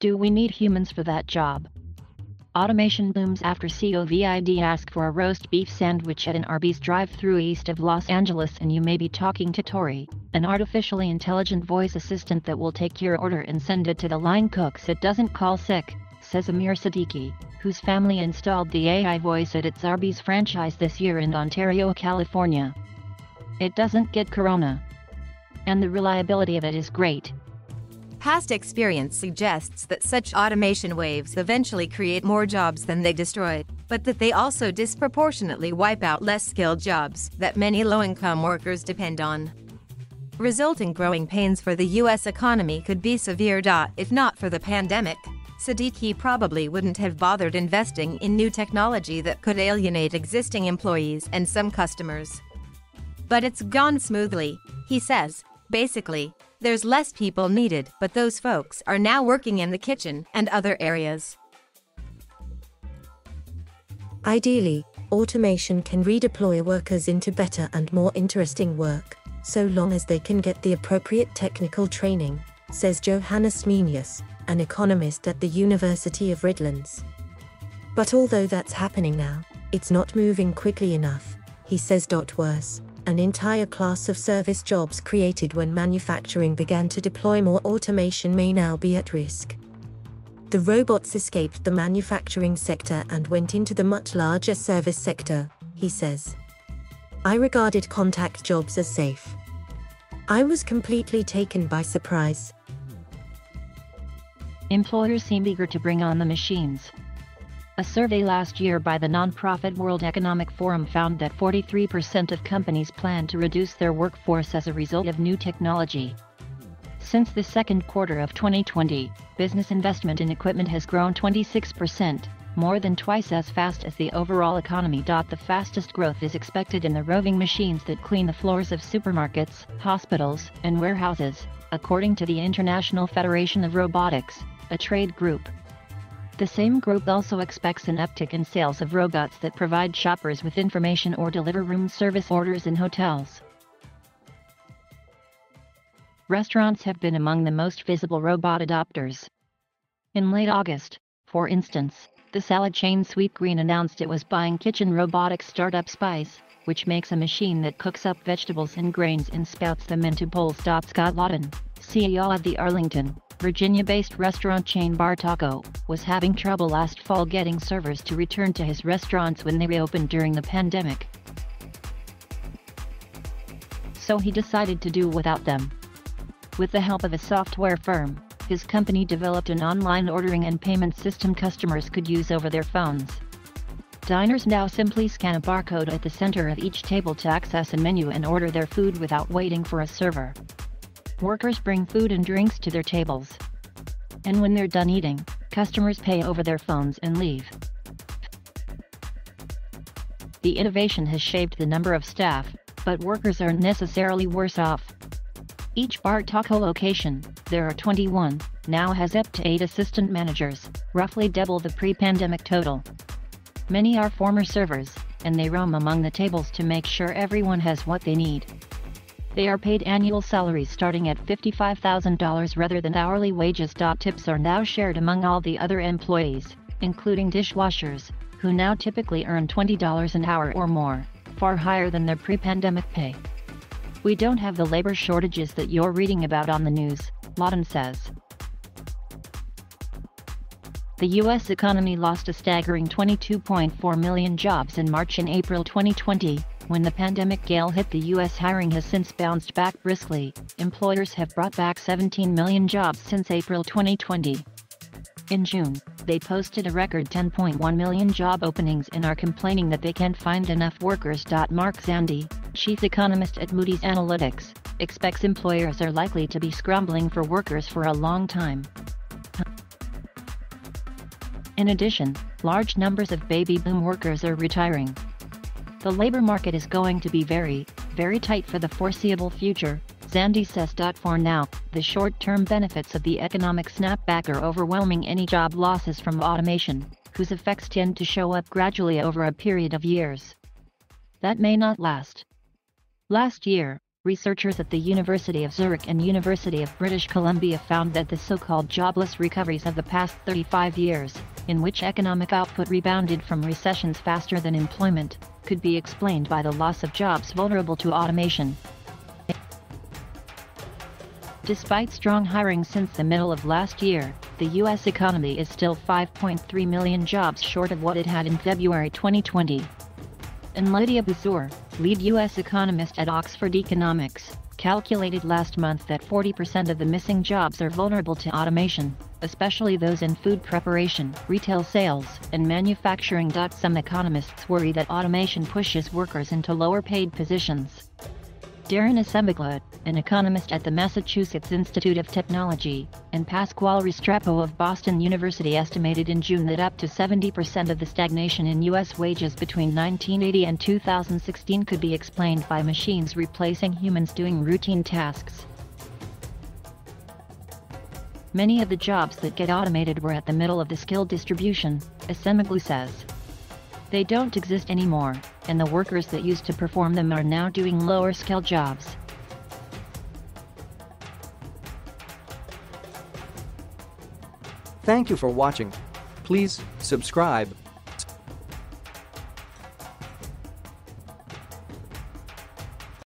Do we need humans for that job? Automation booms after COVIDask for a roast beef sandwich at an Arby's drive-thru east of Los Angeles, and you may be talking to Tori, an artificially intelligent voice assistant that will take your order and send it to the line cook so it doesn't call sick, says Amir Siddiqi, whose family installed the AI voice at its Arby's franchise this year in Ontario, California. It doesn't get corona. And the reliability of it is great. Past experience suggests that such automation waves eventually create more jobs than they destroy, but that they also disproportionately wipe out less skilled jobs that many low-income workers depend on. Resulting growing pains for the U.S. economy could be severe. If not for the pandemic, Siddiqi probably wouldn't have bothered investing in new technology that could alienate existing employees and some customers. But it's gone smoothly, he says. Basically, there's less people needed, but those folks are now working in the kitchen and other areas. Ideally, automation can redeploy workers into better and more interesting work, so long as they can get the appropriate technical training, says Johannes Menius, an economist at the University of Redlands. But although that's happening now, it's not moving quickly enough, he says. Worse, an entire class of service jobs created when manufacturing began to deploy more automation may now be at risk. The robots escaped the manufacturing sector and went into the much larger service sector, he says. I regarded contact jobs as safe. I was completely taken by surprise. Employers seem eager to bring on the machines. A survey last year by the nonprofit World Economic Forum found that 43% of companies plan to reduce their workforce as a result of new technology. Since the second quarter of 2020, business investment in equipment has grown 26%, more than twice as fast as the overall economy. The fastest growth is expected in the roving machines that clean the floors of supermarkets, hospitals, and warehouses, according to the International Federation of Robotics, a trade group. The same group also expects an uptick in sales of robots that provide shoppers with information or deliver room service orders in hotels. Restaurants have been among the most visible robot adopters. In late August, for instance, the salad chain Sweetgreen announced it was buying kitchen robotics startup Spice, which makes a machine that cooks up vegetables and grains and spouts them into bowls. Scott Lawton, CEO of the Arlington, Virginia-based restaurant chain Bar Taco, was having trouble last fall getting servers to return to his restaurants when they reopened during the pandemic. So he decided to do without them. With the help of a software firm, his company developed an online ordering and payment system customers could use over their phones. Diners now simply scan a barcode at the center of each table to access a menu and order their food without waiting for a server. Workers bring food and drinks to their tables. And when they're done eating, customers pay over their phones and leave. The innovation has shaped the number of staff, but workers aren't necessarily worse off. Each Bar Taco location, there are 21, now has up to 8 assistant managers, roughly double the pre-pandemic total. Many are former servers, and they roam among the tables to make sure everyone has what they need. They are paid annual salaries starting at $55,000 rather than hourly wages. Tips are now shared among all the other employees, including dishwashers, who now typically earn $20 an hour or more, far higher than their pre-pandemic pay. We don't have the labor shortages that you're reading about on the news, Lawton says. The U.S. economy lost a staggering 22.4 million jobs in March and April 2020. When the pandemic gale hit, the U.S. hiring has since bounced back briskly. Employers have brought back 17 million jobs since April 2020. In June, they posted a record 10.1 million job openings and are complaining that they can't find enough workers. Mark Zandi, chief economist at Moody's Analytics, expects employers are likely to be scrambling for workers for a long time. In addition, large numbers of baby boom workers are retiring. The labor market is going to be very, very tight for the foreseeable future, Zandi says. For now, the short-term benefits of the economic snapback are overwhelming any job losses from automation, whose effects tend to show up gradually over a period of years. That may not last. Last year, Researchers at the University of Zurich and University of British Columbia found that the so-called jobless recoveries of the past 35 years, in which economic output rebounded from recessions faster than employment, could be explained by the loss of jobs vulnerable to automation. Despite strong hiring since the middle of last year, the U.S. economy is still 5.3 million jobs short of what it had in February 2020. And Lydia Buzur, lead U.S. economist at Oxford Economics, calculated last month that 40% of the missing jobs are vulnerable to automation, especially those in food preparation, retail sales, and manufacturing. Some economists worry that automation pushes workers into lower-paid positions. Darren Asemoglu, an economist at the Massachusetts Institute of Technology, and Pasquale Restrepo of Boston University estimated in June that up to 70% of the stagnation in U.S. wages between 1980 and 2016 could be explained by machines replacing humans doing routine tasks. Many of the jobs that get automated were at the middle of the skill distribution, Asemoglu says. They don't exist anymore, and the workers that used to perform them are now doing lower-skill jobs. Thank you for watching. Please subscribe.